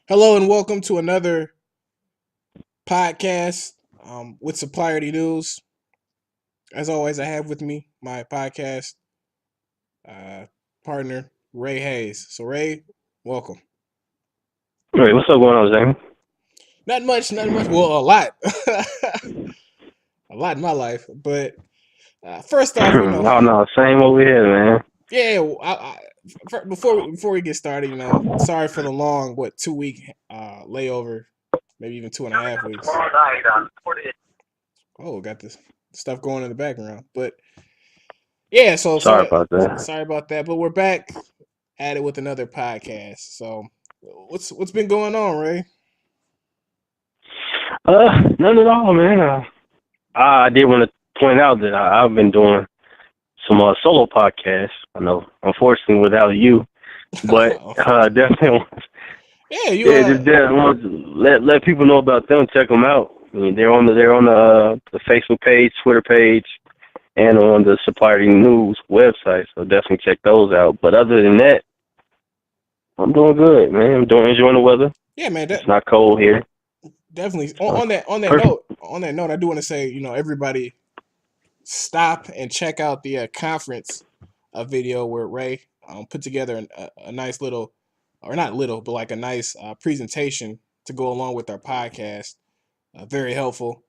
Hello and welcome to another podcast with Supplier News. As always, I have with me my podcast uh, partner, Ray Hayes. So, Ray, welcome. Wait, what's up going on, Jamie? Not much, not much. Well, a lot. A lot in my life. But first off, Oh no, same over here, man. yeah, before we get started, sorry for the long, 2 week layover, maybe even 2.5 weeks. Oh, got this stuff going in the background. But yeah, so Sorry sorry, about that. sorry about that, but we're back at it with another podcast. So, what's been going on, Ray? None at all, man. I did want to point out that I've been doing some solo podcasts. I know, unfortunately, without you, but Unfortunately, definitely, yeah, you yeah, just definitely want to let people know about them. Check them out. I mean, they're on the Facebook page, Twitter page, and on the Supplier News website. So definitely check those out. But other than that, I'm doing good, man. Enjoying the weather. yeah, man, It's not cold here. definitely. So Note, perfect. I do want to say, everybody stop and check out the conference video where Ray put together a nice little, or not little, but like a nice presentation to go along with our podcast. Very helpful,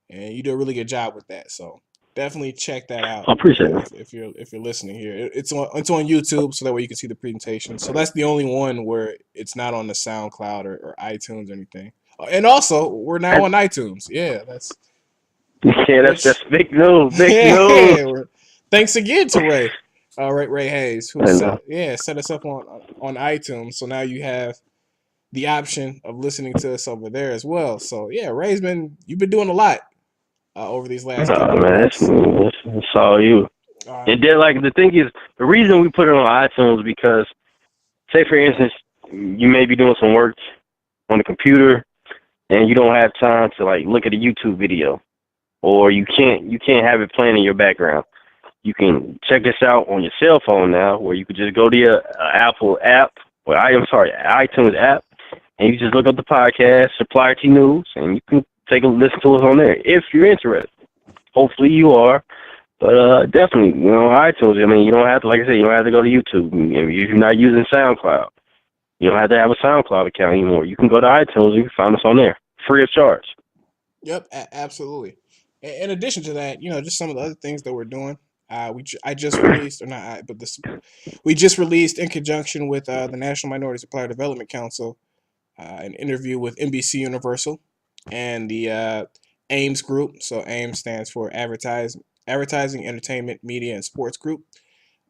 and you do a really good job with that. So definitely check that out I appreciate it. if you're listening here. It's on YouTube, so that way you can see the presentation. So that's the only one where it's not on the SoundCloud or iTunes or anything. And also, we're now That, on iTunes. Yeah, that's yeah, that's which. big news. Big news. Yeah, thanks again to Ray. Ray Hayes, who And set us up on iTunes. So now you have the option of listening to us over there as well. So yeah, you've been doing a lot over these last couple of man, weeks. that's all you. Uh, And then, like, the thing is, the reason we put it on iTunes is because, say, for instance, you may be doing some work on the computer and you don't have time to like look at a YouTube video, or you can't have it playing in your background. You can check this out on your cell phone now, where you could just go to your Apple app, or I'm sorry, iTunes app, and you just look up the podcast, Supplier T News, and you can take a listen to us on there if you're interested. Hopefully you are, but definitely, iTunes. I mean, you don't have to, like I said, you don't have to go to YouTube. If you're not using SoundCloud, you don't have to have a SoundCloud account anymore. You can go to iTunes and you can find us on there, free of charge. yep, absolutely. In addition to that, just some of the other things that we're doing. I just released, or not I, but this we just released in conjunction with the National Minority Supplier Development Council an interview with NBC Universal and the AIMS Group. So AIMS stands for Advertising, Entertainment, Media, and Sports Group.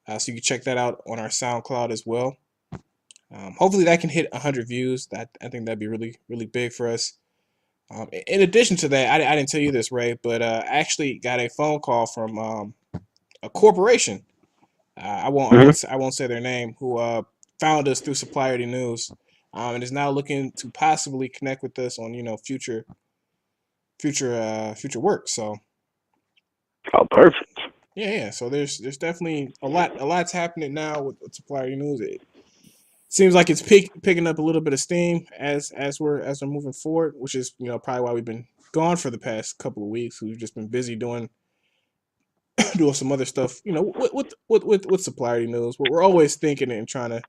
So you can check that out on our SoundCloud as well. Hopefully that can hit 100 views. I think that'd be really really big for us. In addition to that, I didn't tell you this, Ray, but I actually got a phone call from a corporation. Hmm. I won't say their name. Who found us through Supplier News, and is now looking to possibly connect with us on future work. So Oh, perfect. yeah. So there's definitely a lot's happening now with Supplier News. It seems like it's picking up a little bit of steam as we're moving forward, which is probably why we've been gone for the past couple of weeks. We've just been busy doing doing some other stuff. With Supplier News. We're always thinking and trying to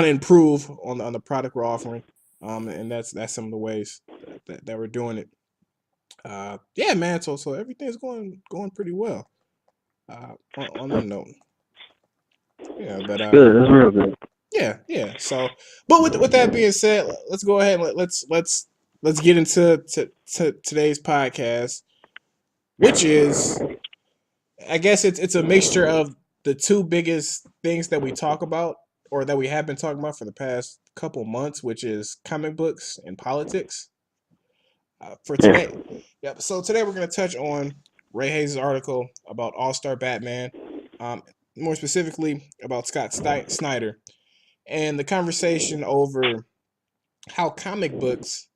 improve on the product we're offering. And that's some of the ways that we're doing it. Yeah, man. So everything's going pretty well. On that note, yeah. But That's good. That's real good. yeah. So, but with that being said, let's go ahead and let's get into to today's podcast, which is, I guess it's a mixture of the two biggest things that we talk about, or that we have been talking about for the past couple months, which is comic books and politics. For Yeah. today, yep. So today we're going to touch on Ray Hayes' article about All Star Batman, um, more specifically about Scott Snyder, and the conversation over how comic books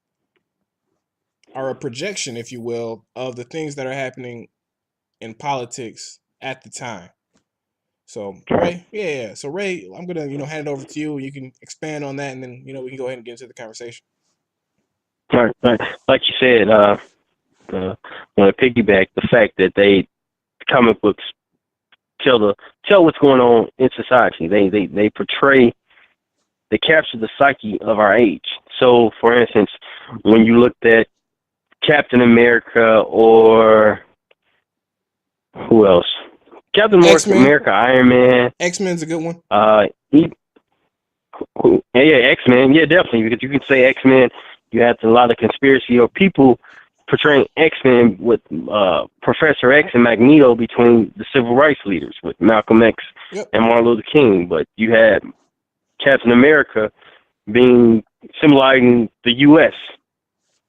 are a projection, if you will, of the things that are happening in politics at the time. So Ray, yeah. So Ray, I'm gonna hand it over to you. You can expand on that, and then we can go ahead and get into the conversation. Right. Like you said, I want to piggyback the fact that comic books tell what's going on in society. They portray, they capture the psyche of our age. So, for instance, when you looked at Captain America or who else? Captain X Men. America, Iron Man, X Men's a good one. uh, he, X Men, yeah, definitely, because you could say X Men. You had a lot of conspiracy or people portraying X Men with Professor X and Magneto between the civil rights leaders with Malcolm X Yep. and Martin Luther King, but you had Captain America being symbolizing the U.S.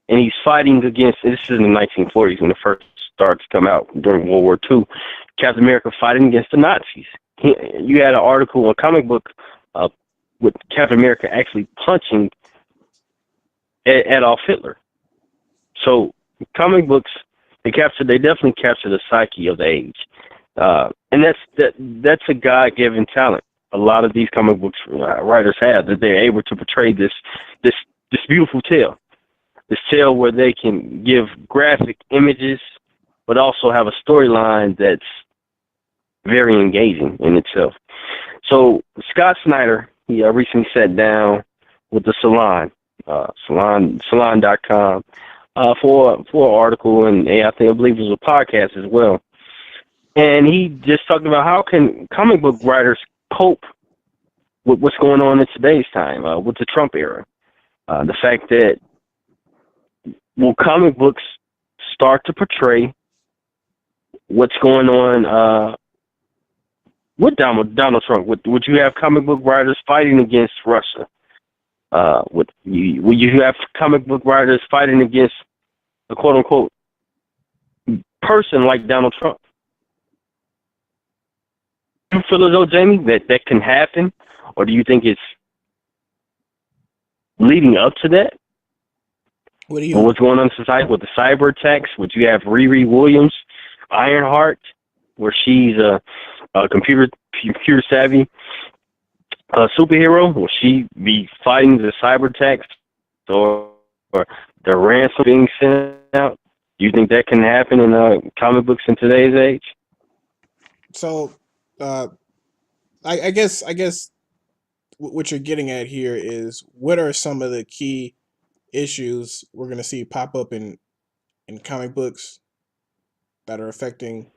and he's fighting against. This is in the 1940s when the first starts to come out during World War II. Captain America fighting against the Nazis. You had an article, a comic book, uh, with Captain America actually punching Adolf Hitler. So comic books, they definitely capture the psyche of the age, and that's a God-given talent. A lot of these comic books writers have, that they're able to portray this this beautiful tale, this tale where they can give graphic images, but also have a storyline that's very engaging in itself. So Scott Snyder, he recently sat down with the Salon.com, for an article, and I believe it was a podcast as well. And he just talked about how can comic book writers cope with what's going on in today's time, with the Trump era. The fact that, will comic books start to portray what's going on with Donald Trump? Would you have comic book writers fighting against Russia? Will you have comic book writers fighting against a quote unquote person like Donald Trump? Do you feel as though, Jamie, that can happen, or do you think it's leading up to that? What do Or you? what's going on in society with the cyber attacks? Would you have Riri Williams, Ironheart, where she's a computer savvy superhero? Will she be fighting the cyber attacks or the ransom being sent out? Do you think that can happen in comic books in today's age? So, uh, I guess what you're getting at here is what are some of the key issues we're gonna see pop up in comic books that are affecting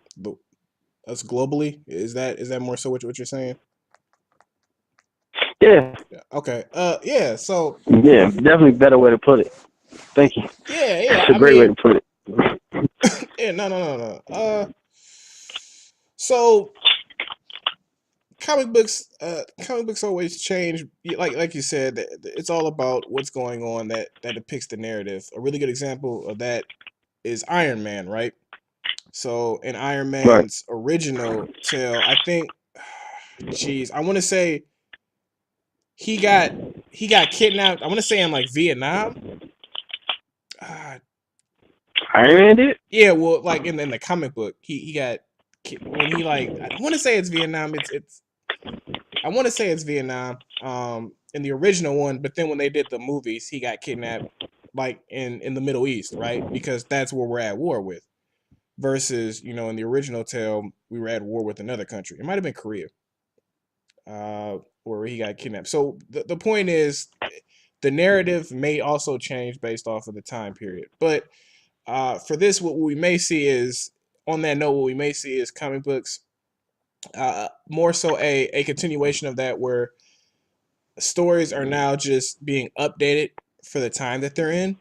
us globally? Is that more so what you're saying? Yeah, Yeah. Okay. Yeah. So yeah, definitely better way to put it. Thank you. yeah, yeah. It's a I great way mean, to put it. yeah. No, no, no, no. So comic books always change. Like you said, it's all about what's going on that depicts the narrative. A really good example of that is Iron Man, right? So in Iron Right. Man's original tale, I think, geez, I want to say he got he got kidnapped. I want to say in like Vietnam. Uh, Iron or Man did? yeah, well, like in the comic book, he got when he like I want to say it's Vietnam. It's I want to say it's Vietnam. In the original one, but then when they did the movies, he got kidnapped like in the Middle East, right? Because that's where we're at war with. Versus, in the original tale, we were at war with another country. It might have been Korea, where he got kidnapped. So the point is, the narrative may also change based off of the time period. But for this, what we may see is, on that note, what we may see is comic books, more so a continuation of that, where stories are now just being updated for the time that they're in.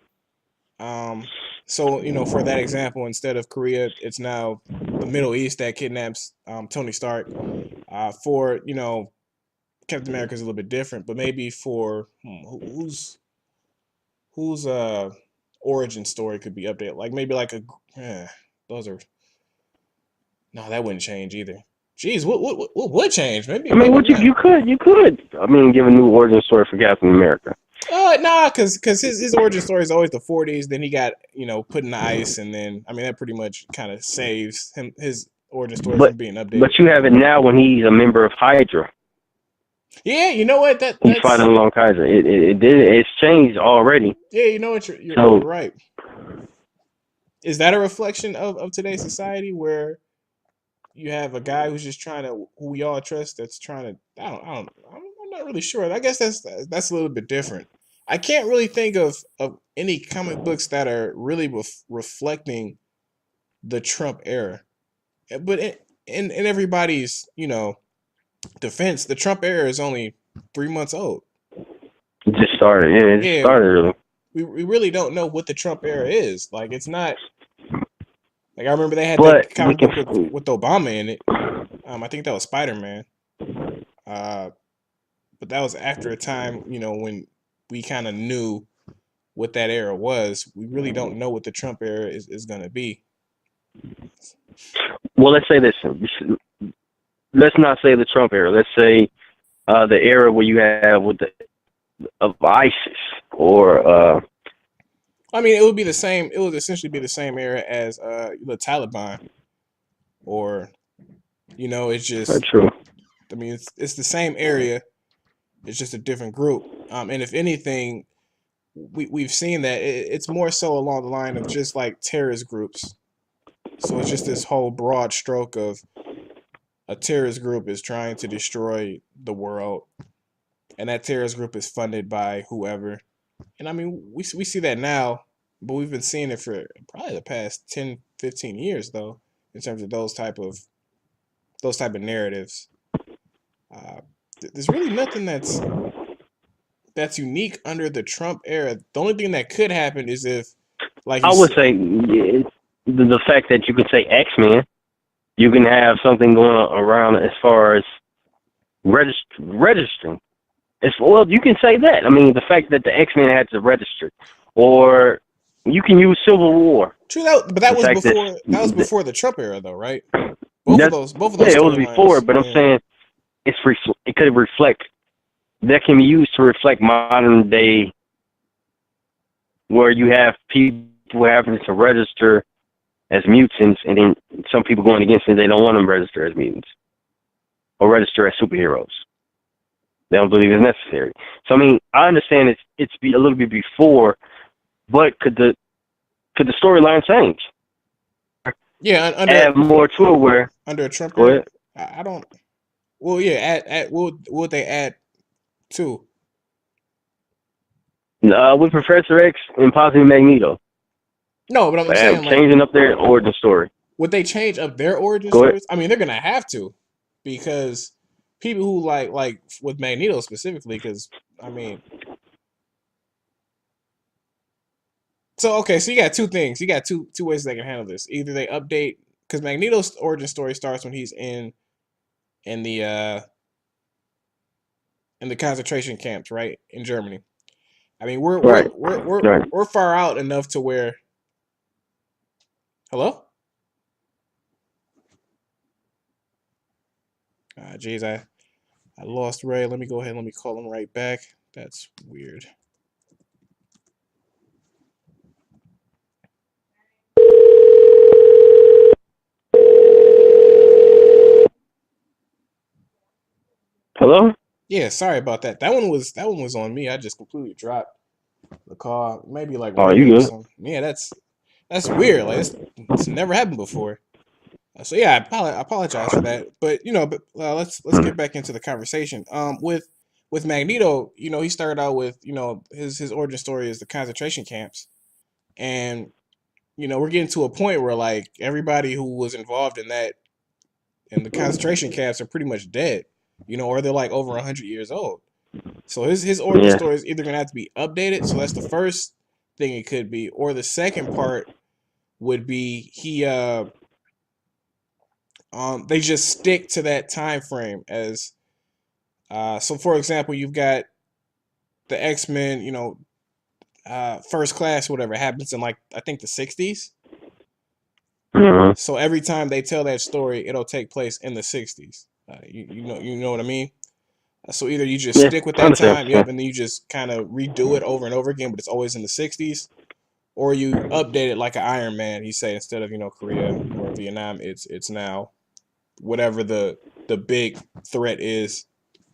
Um, so for that example, instead of Korea, it's now the Middle East that kidnaps Tony Stark. For Captain America is a little bit different, but maybe for whose origin story could be updated, like maybe like those are no, that wouldn't change either. Jeez, what would change? Maybe I mean, maybe what not. you could. I mean, give a new origin story for Captain America. Nah, cause his origin story is always the 40s. Then he got put in the ice, and then I mean that pretty much kind of saves him origin stories but were being but updated. you have it now when he's a member of Hydra. Yeah, you know what? He's fighting That's along Kaiser. It did. It's changed already. yeah, you know what? You're So right. Is that a reflection of today's society where you have a guy who's just trying to who we all trust that's trying to I'm not really sure. I guess that's a little bit different. I can't really think of any comic books that are really reflecting the Trump era. But in everybody's defense, the Trump era is only 3 months old. it just started. Yeah, it just Yeah, started early. we really don't know what the Trump era is. Like it's not like I remember they had But that we comic can. book with Obama in it. I think that was Spider Man. Uh, but that was after a time, when we kind of knew what that era was. We really don't know what the Trump era is going to be. Well, let's say this. Let's not say the Trump era. Let's say the era where you have with the of ISIS or I mean, it would be the same. It would essentially be the same era as the Taliban, or it's not just. true. I mean, it's the same area. It's just a different group. And if anything, we've seen that it's more so along the line of just like terrorist groups. So it's just this whole broad stroke of a terrorist group is trying to destroy the world, and that terrorist group is funded by whoever. And I mean, we see that now, but we've been seeing it for probably the past 10, 15 years though, in terms of those type of narratives. Uh, there's really nothing that's unique under the Trump era. The only thing that could happen is if, like you I would said, say the fact that you could say X Men, you can have something going around as far as registering. It's, well, you can say that. I mean, the fact that the X Men had to register, or you can use Civil War. true that, but The fact that was before the Trump era though, right? that Both of yeah, those it was before, storylines, but I'm yeah. saying it could reflect that can be used to reflect modern day where you have people having to register as mutants, and then some people going against it. They don't want them to register as mutants or register as superheroes. They don't believe it's necessary. So I mean, I understand it's be a little bit before, but could the storyline change? Yeah, Add more to it where under a Trump go era, ahead. I don't. Well, yeah, add what they add to? With Professor X and possibly Magneto, No, but I'm saying like, changing up their origin story. would they change up their origin Go ahead. stories? I mean, they're gonna have to, because people who like with Magneto specifically, because I mean, so okay, so you got two things. You got two ways they can handle this. Either they update, because Magneto's origin story starts when he's in the uh in the concentration camps, right, in Germany. I mean, Right. Right. we're far out enough to where. Hello. Jeez, I lost Ray. Let me go ahead and let me call him right back. That's weird. Hello. Yeah, sorry about that. That one was on me. I just completely dropped the call. Maybe like Oh, ringing you or good? something. Yeah, that's weird. Like it's never happened before. So yeah, I apologize for that. But but let's Mhm. get back into the conversation. With Magneto, he started out with his origin story is the concentration camps, and we're getting to a point where like everybody who was involved in the concentration camps are pretty much dead, or they're like over 100 years old. So his origin Yeah. story is either gonna have to be updated. So that's the first thing it could be, or the second part would be they just stick to that time frame as so for example you've got the X-Men, first class, whatever happens in like I think the 60s. Mhm. So every time they tell that story, it'll take place in the 60s. You know what I mean? So either you just Yeah. stick with I that understand. time, yep, and then you just kind of redo it over and over again, but it's always in the 60s, or you update it like an Iron Man. He said instead of Korea or Vietnam, it's now. whatever the big threat is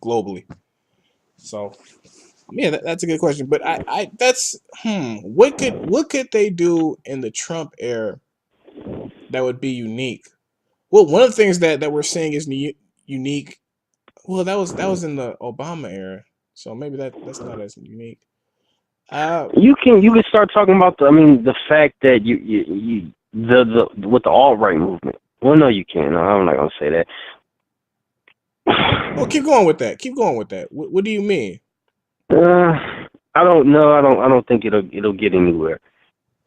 globally. So yeah, that's a good question. But I that's what could they do in the Trump era that would be unique? Well, one of the things that we're seeing is unique. Well, that was in the Obama era, so maybe that's not as unique. Uh, You can start talking about the fact that you the with the alt right movement. Well, no, you can't. No, I'm not gonna say well, that. keep going with that. Keep going with that. What do you mean? Uh, I don't know. I don't think it'll get anywhere.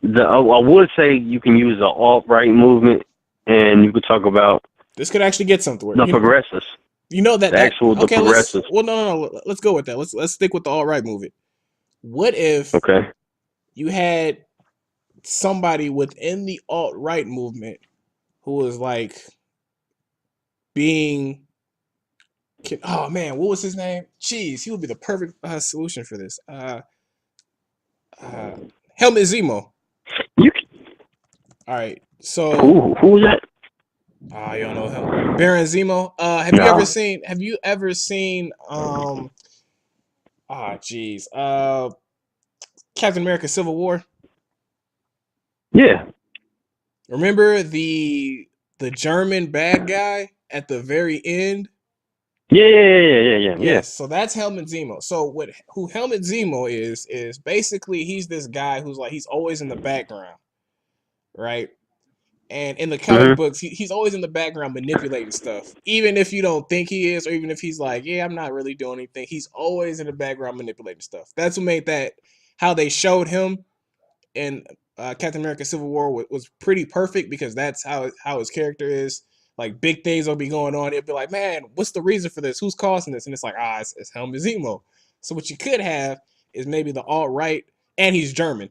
I would say you can use the alt right movement, and you could talk about This could actually get somewhere. the progressives, You know the actual the okay. Let's progressives. well, no. Let's go with that. Let's stick with the alt right movement. What if Okay. you had somebody within the alt right movement who was like being oh man, what was his name? Jeez, he would be the perfect solution for this. Uh, Helmut Zemo. You can, All right, so who was that? you don't know him, Baron Zemo. No. Have you ever seen jeez, Captain America: Civil War? Yeah. Remember the German bad guy at the very end? Yeah. Yes, so that's Helmut Zemo. So what who Helmut Zemo is basically he's this guy who's like he's always in the background, right? And in the comic Mhm. books, he's always in the background manipulating stuff. Even if you don't think he is, or even if he's like, yeah, I'm not really doing anything, he's always in the background manipulating stuff. That's what made that how they showed him in Captain America: Civil War was pretty perfect because that's how his character is. Like big things will be going on. It'll be like, man, what's the reason for this? Who's causing this? And it's like, it's Helmut Zemo. So what you could have is maybe the alt right, and he's German,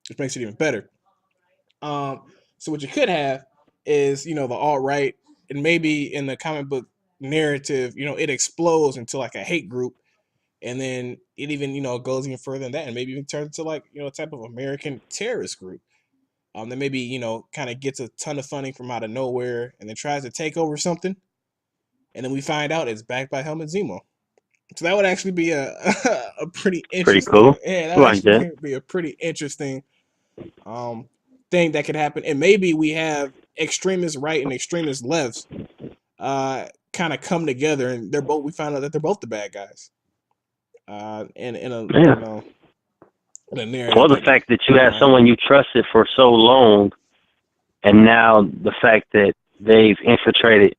which makes it even better. Um, so what you could have is the alt right, and maybe in the comic book narrative, it explodes into like a hate group, and then it even goes even further than that, and maybe even turns into like a type of American terrorist group. That maybe kind of gets a ton of funding from out of nowhere, and then tries to take over something, and then we find out it's backed by Helmut Zemo. So that would actually be a a pretty Pretty cool. interesting, yeah, that I would like actually that. be a pretty interesting um thing that could happen, and maybe we have extremist right and extremist lefts kind of come together, and they're both we find out that they're both the bad guys. In a Yeah. in a Well, narrative the that fact that you goes had around. someone you trusted for so long, and now the fact that they've infiltrated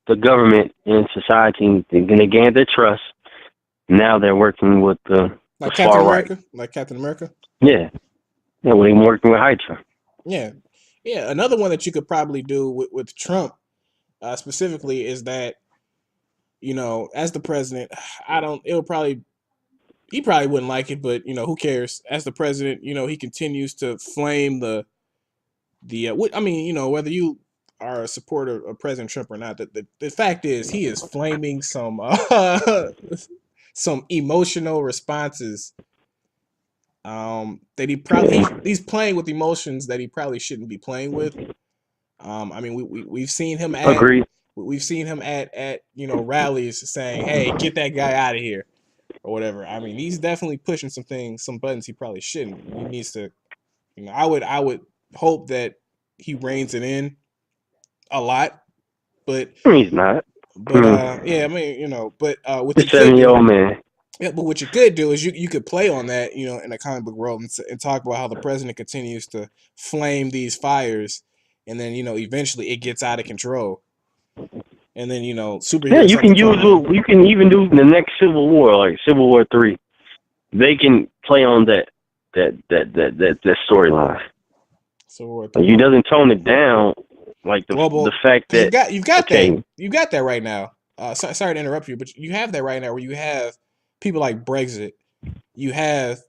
the government and society, and they gained their trust. Now they're working with the Like Captain far right. America, like Captain America. Yeah. Yeah, well, they're working with Hydra. Yeah, yeah. Another one that you could probably do with Trump specifically is that as the president, I don't. It'll probably he probably wouldn't like it, but who cares? As the president, he continues to flame I mean, whether you are a supporter of President Trump or not, the fact is he is flaming some some emotional responses that Yeah. he's playing with emotions that he probably shouldn't be playing with. I mean, we've seen him Agreed. at rallies saying, "Hey, get that guy out of here," or whatever. I mean, he's definitely pushing some buttons he probably shouldn't. He needs to, I would hope that he reins it in a lot, but He's not. Hmm. yeah, I mean, but what The you could 70-year do, old man. yeah, but what you could do is you could play on that, in the comic book world, and talk about how the president continues to flame these fires, and then eventually it gets out of control, and then Yeah, superheroes you have to can come use in. you can even do the next Civil War, like Civil War 3. They can play on that storyline. So War Like, three, he doesn't tone it down, like the global, fact because that okay, you've got that right now. Sorry to interrupt you, but you have that right now where you have people like Brexit. You have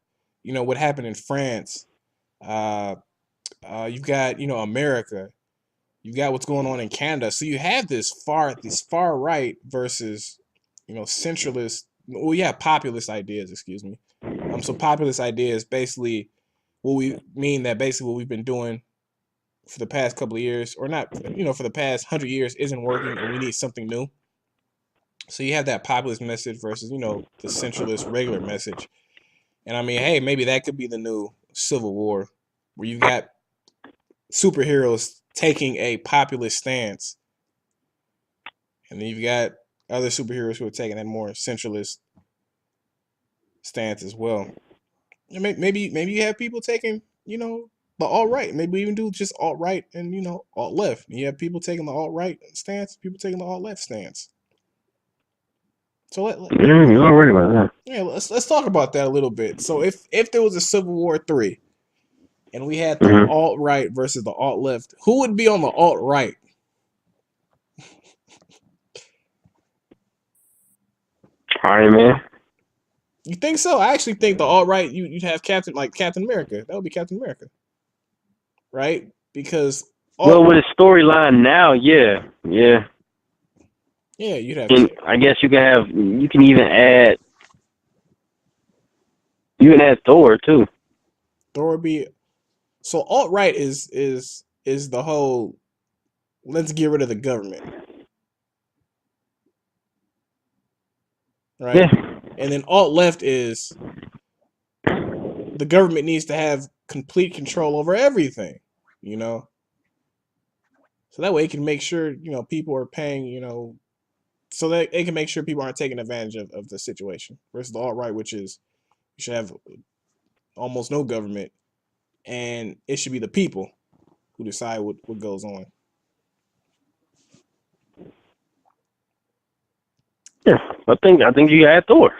what happened in France. Uh, you've got America. You've got what's going on in Canada. So you have this far right versus centralist. Well, yeah, populist ideas. Excuse me. So populist ideas basically what we mean that basically what we've been doing for the past couple of years, or not, for the past 100 years isn't working, and we need something new. So you have that populist message versus the centralist regular message, and I mean, hey, maybe that could be the new civil war, where you've got superheroes taking a populist stance, and then you've got other superheroes who are taking a more centralist stance as well. Maybe you have people taking the alt right. Maybe we even do just alt right and alt left. You have people taking the alt right stance, people taking the alt left stance. So You're not worried about that. Yeah, let's talk about that a little bit. So if there was a Civil War 3 and we had the alt right versus the alt left, who would be on the alt right? Iron Man. You think so? I actually think the alt right you'd have Captain America. That would be Captain America, right? Because Well, with a storyline now, yeah, you'd have. And I guess you can even add Thor too. Thor would be. So alt right is the whole let's get rid of the government, right? Yeah. And then alt left is the government needs to have complete control over everything, So that way it can make sure, people are paying, so that it can make sure people aren't taking advantage of the situation. Versus the alt right, which is you should have almost no government, and it should be the people who decide what goes on. Yeah, I think you had Thor.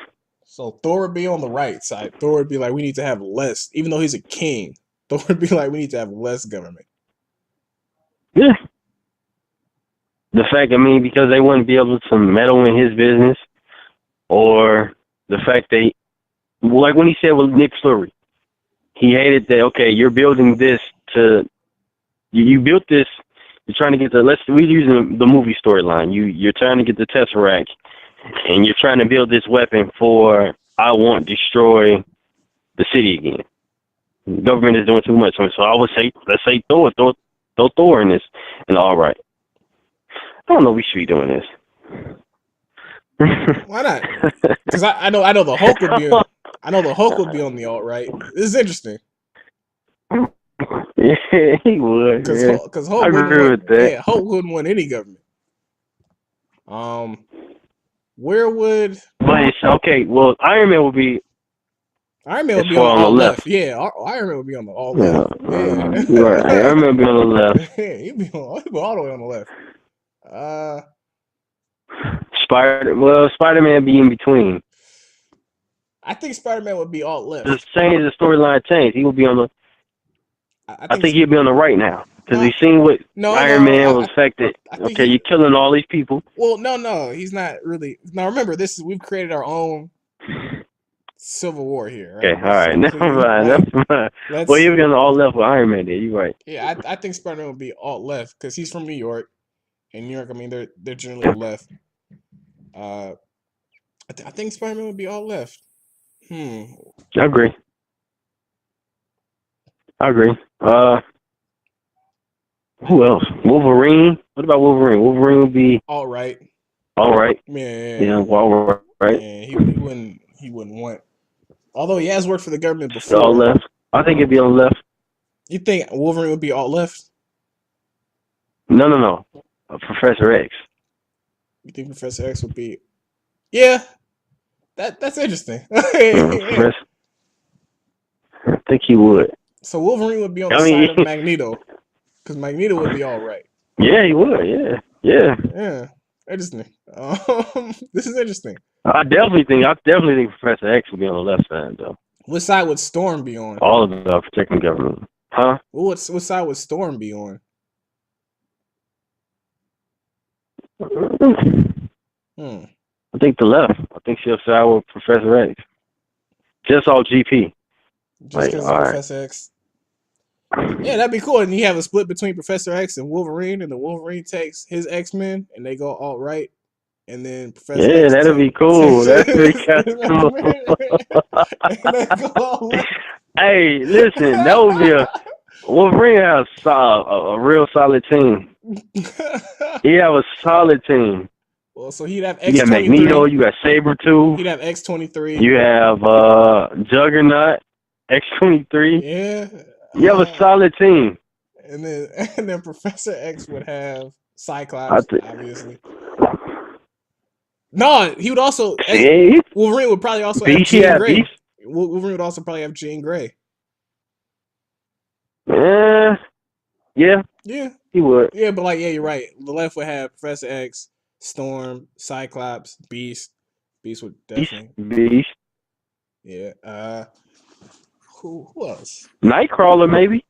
So Thor would be on the right side. Thor would be like, we need to have less, even though he's a king. Thor would be like, we need to have less government. Yeah. The fact, because they wouldn't be able to meddle in his business, or the fact like when he said with Nick Fury, he hated that. Okay, you're building this you built this. You're trying to get we're using the movie storyline. You're trying to get the Tesseract, and you're trying to build this weapon for I won't destroy the city again. The government is doing too much. So I would say, let's say throw Thor in this, and all right. I don't know. We should be doing this. Why not? Because I know the Hulk would be. I know the Hulk would be on the alt right. This is interesting. Yeah, he would. Because Hulk Hulk wouldn't want any government. Where would? But it's okay. Well, Iron Man would be. Iron Man would be on the left. Yeah, Iron Man would be on the alt left. Yeah. Right. Iron Man would be on the left. Yeah, he'd be all the way on the left. Spider-Man would be in between. I think Spider-Man would be alt left. The storyline changed. He would be on the. I think he'd be on the right now because he's seen what Iron Man was affected. Okay, you're killing all these people. Well, no, he's not really. Now remember, we've created our own Civil War here. Right? Okay, all right, never mind. Well, you'd be on the alt left with Iron Man. There, you're right. Yeah, I think Spider-Man would be alt left because he's from New York. In New York, they're generally left. I think Spider-Man would be alt left. I agree. Who else? Wolverine. What about Wolverine? Wolverine would be alt right. All right. Yeah. All right. Yeah, he wouldn't want. Although he has worked for the government before. All left. I think it'd be on the left. You think Wolverine would be alt left? No. Professor X. You think Professor X would be? Yeah. That's interesting. I think he would. So Wolverine would be on the side of Magneto, because Magneto would be all right. Yeah, he would. Yeah. Interesting. This is interesting. I definitely think Professor X would be on the left side, though. What side would Storm be on? All of the protecting government, huh? What side would Storm be on? I think the left. I think she'll side with Professor X. Just all GP. Just because of Professor X. Yeah, that'd be cool. And you have a split between Professor X and Wolverine, and the Wolverine takes his X-Men, and they go alt right, and then Professor X. Yeah, that'd be cool. That'd be kind of cool. Hey, listen, that Wolverine has a real solid team. He have a solid team. Well, so he'd have You X got twenty Magneto. three. You got Sabretooth. He'd have X-23. You have Juggernaut, X-23. Yeah. You have a Uh, solid team. and then and then Professor X would have I Cyclops, think. obviously. No, he would also See, Wolverine would probably also have Beast. He Jean had Grey. Beast. Wolverine would also probably have Jean Grey. Yeah, Yeah. he would. Yeah, but like, yeah, you're right. The left would have Professor X, Storm, Cyclops, Beast. Beast would definitely. Beast. Yeah. Who else? Nightcrawler, maybe.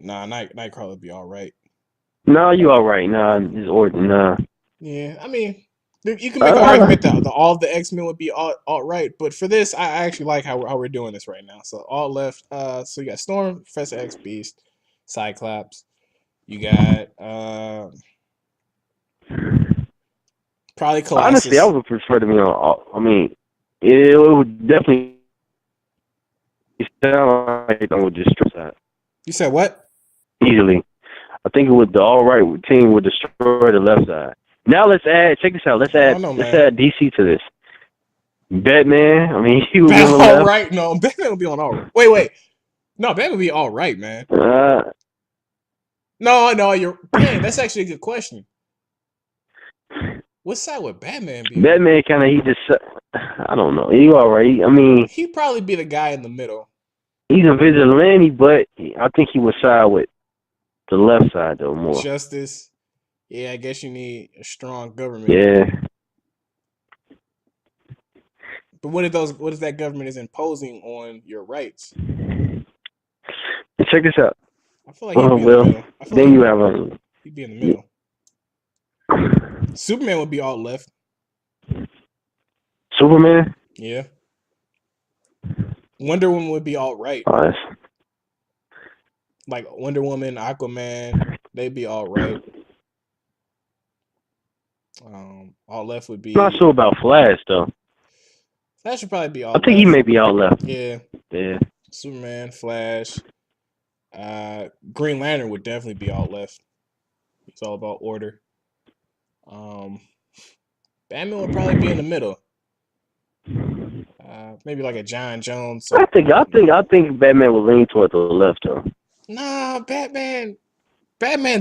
Nah, Nightcrawler would be all right. No, you all right. Nah, just order. Nah. Yeah, I mean, you can make an Uh, argument that all of the X Men would be all right, but for this, I actually like how we're doing this right now. So all left. So you got Storm, Professor X, Beast, Cyclops. You got probably honestly, I Colossus. would prefer to be on. I mean, it would definitely sound like I would destroy that You said what? easily. I think it would. The all right team would destroy the left side. Now let's add. Check this out. Let's I add. don't know, Let's man. add DC to this. Batman. I mean, he would be on the All left. right, no, Batman will be on all right. Wait, no, Batman will be all right, man. Uh, No, you're dang. That's actually a good question. What side would Batman be on? Batman kind of he just. I don't know. He all right. I mean, He'd probably be the guy in the middle. he's a vigilante, but I think he would side with the left side though more. Justice. Yeah, I guess you need a strong government. Yeah. But what if that government is imposing on your rights? Check this out. I feel like he'd be in the Well, middle. I feel then you like have a he'd be in the middle. Superman would be all left. Superman. Yeah. Wonder Woman would be all right. Oh, Like Wonder Woman, Aquaman, they'd be all right. All left would be. I'm not sure about Flash though. That should probably be all I think he left. may be all left. Yeah. Yeah. Superman, Flash, Green Lantern would definitely be all left. It's all about order. Batman would probably be in the middle. Maybe like a John Jones. I think Batman will lean toward the left though. Nah, Batman's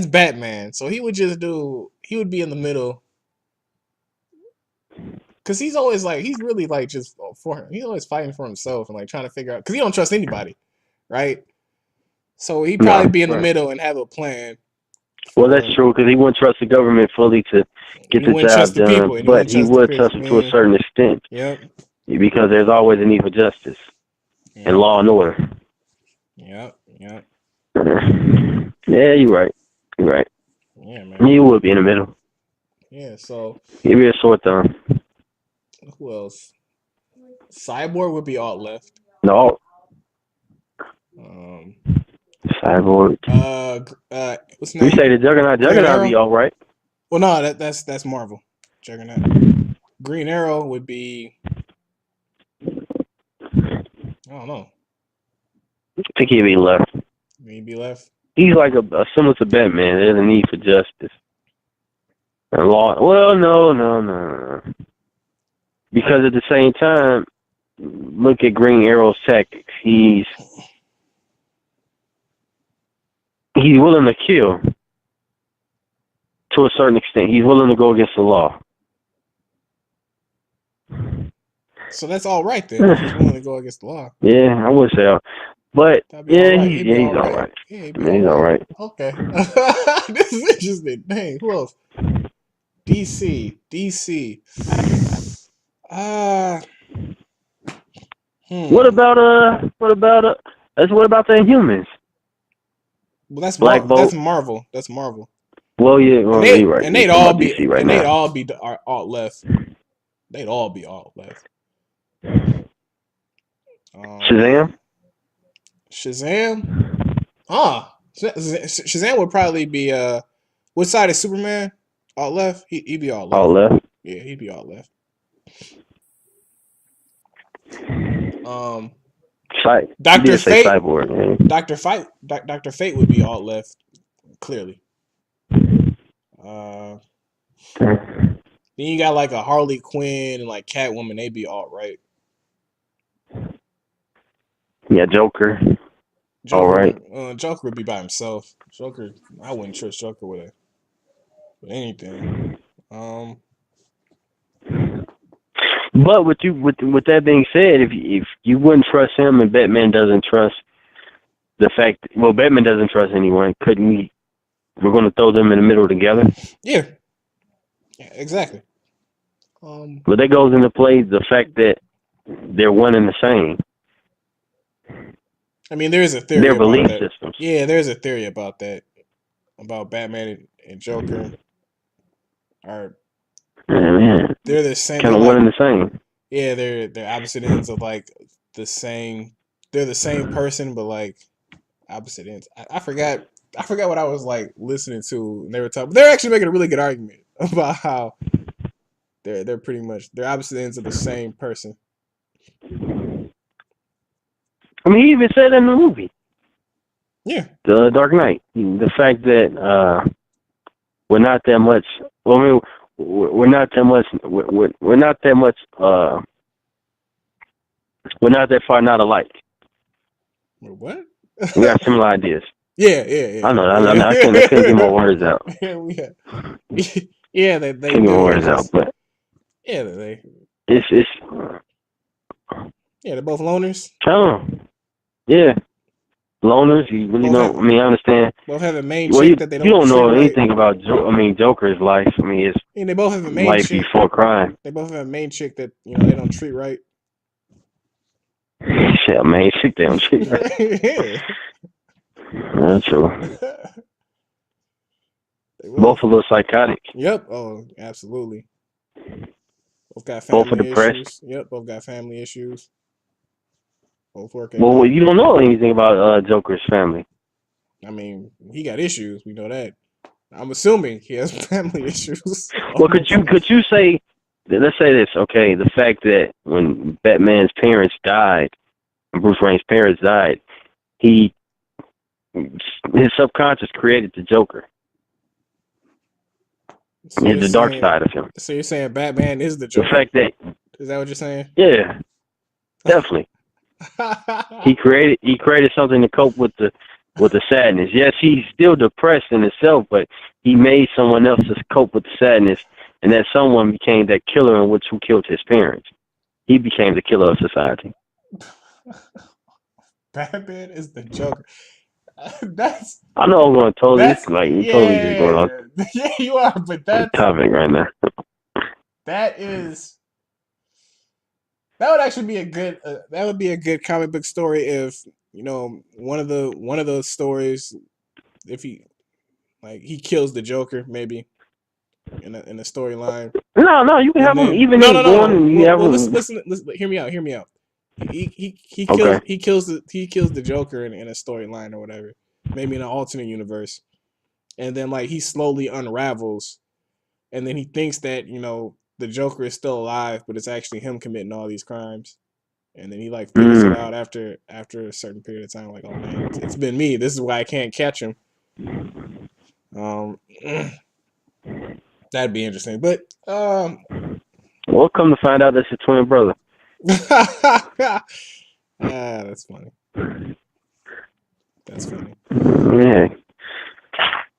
Batman, so he would be in the middle. Cause he's really like just for him. He's always fighting for himself and like trying to figure out. Cause he don't trust anybody, right? So he'd probably be in the right. middle and have a plan. Well, that's true because he wouldn't trust the government fully to get the job done, but he would trust them to a certain extent. Yep. Because there's always a need for justice and law and order. Yep. Yeah, you're right. You're right. Yeah, man. He would be in the middle. Yeah. So. He'd be a sore thumb. Who else? Cyborg would be all left. No. Cyborg. What's his name? You say the Juggernaut. Juggernaut would be all right. Well, no, that's Marvel. Juggernaut. Green Arrow would be. I don't know. I think he'd be left. He'd be left. He's like a similar to Batman. There's a need for justice and law. Well, no. Because at the same time, look at Green Arrow's tactics. He's willing to kill to a certain extent. He's willing to go against the law. So that's all right then. If he's willing to go against the law. Yeah, I would say. But yeah, he's all right. Yeah, he's all right. Okay. This is interesting. Dang, who else? DC. What about the Inhumans? Well, that's Black Bolt. That's Marvel. Well, yeah, you're right. And they'd all be alt left. They'd all be alt left. Shazam. Shazam would probably be what side is Superman? Alt left? He'd be alt left. Alt left. Yeah, he'd be alt left. You Doctor did say Fate, cyborg, man. Doctor Fate would be alt left clearly. Uh, then you got like a Harley Quinn and like Catwoman. They be alt right. Yeah, Joker. All right. Joker would be by himself. Joker, I wouldn't trust Joker with anything. Um, But with that being said, if you wouldn't trust him and Batman doesn't trust the fact, well, Batman doesn't trust anyone. Couldn't we? We're going to throw them in the middle together. yeah, exactly. But that goes into play the fact that they're one and the same. I mean, there is a theory Their about belief that. systems. Yeah, there's a theory about that, about Batman and Joker are Man, they're the same. kind They're of one like and the same. yeah, they're opposite ends of like the same. They're the same person, but like opposite ends. I forgot what I was like listening to. And they were talking. They're actually making a really good argument about how they're pretty much they're opposite ends of the same person. I mean, he even said in the movie, Yeah. The Dark Knight, the fact that we're not that much. Well, I mean, we're not that much. We're not that much. We're not that far not alike. What? We got similar ideas. Yeah. I know. I couldn't get my words out. Yeah, they Couldn't get my do. words out, but Yeah, it's they're both loners. I don't know. Yeah, loners. You really Both don't. have I mean, I understand. both have a main Well, chick that they you don't don't treat know right. anything about. Joker's life. I mean, his I mean, they both have a main life chick. before crime. They both have a main chick that they don't treat right. Shit, man, sit down, shit. Yeah. That's true. Both a little psychotic. Yep. Oh, absolutely. Both got Both are family depressed. issues. Yep. Both got family issues. Both work at Well, you don't know anything about Joker's family. I mean, he got issues. We know that. I'm assuming he has family issues. Well, could you say? Let's say this, okay? The fact that when Batman's parents died, Bruce Wayne's parents died, his subconscious created the Joker. So It's the dark side of him. So you're saying Batman is the Joker? The fact that is that what you're saying? Yeah, definitely. He created something to cope with the sadness. Yes, he's still depressed in himself, but he made someone else to cope with the sadness, and that someone became that killer in which who killed his parents. He became the killer of society. Batman is the Joker. That's. I know I'm going to totally That's you totally just going on yeah, you are, but that's topic right now. that would actually be a good that would be a good comic book story if one of those stories if he kills the Joker maybe in a storyline. No, you can have them even in one, and you have Well, them. listen, hear me out. He Okay. kills the Joker in a storyline or whatever, maybe in an alternate universe, and then like he slowly unravels, and then he thinks that the Joker is still alive, but it's actually him committing all these crimes, and then he like figures it out after a certain period of time, like, oh man, it's been me. This is why I can't catch him. That'd be interesting, but We'll come to find out that's your twin brother. that's funny. That's funny. Yeah.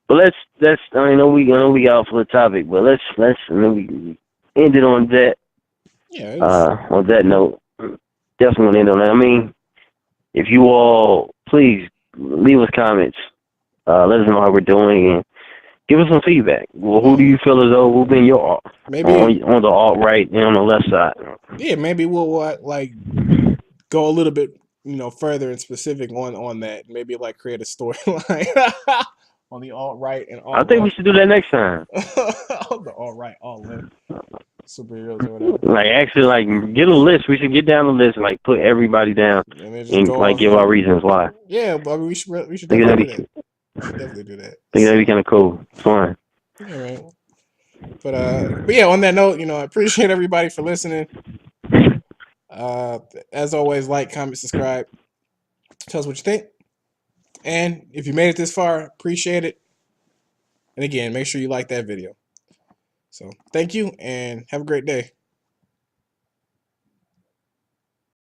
But let's. I know we got off of the topic, but let's we end it on that. Yeah. On that note, definitely want to end on that. I mean, if you all please leave us comments, let us know how we're doing, and give us some feedback. Well, who do you feel as though will be in your alt? Maybe on the alt right and on the left side. Yeah, maybe we'll like go a little bit further and specific on that. Maybe like create a storyline on the alt right and alt. I think we should do that next time. The alt right, alt left superheroes or whatever. Like actually, like get a list. We should get down the list, and like put everybody down, and like give our reasons why. Yeah, but I mean, we should definitely do that. Definitely do that. I think that'd be kind of cool. Fun. Yeah, right. But yeah, on that note, I appreciate everybody for listening. As always, like, comment, subscribe. Tell us what you think. And if you made it this far, appreciate it. And again, make sure you like that video. So thank you and have a great day.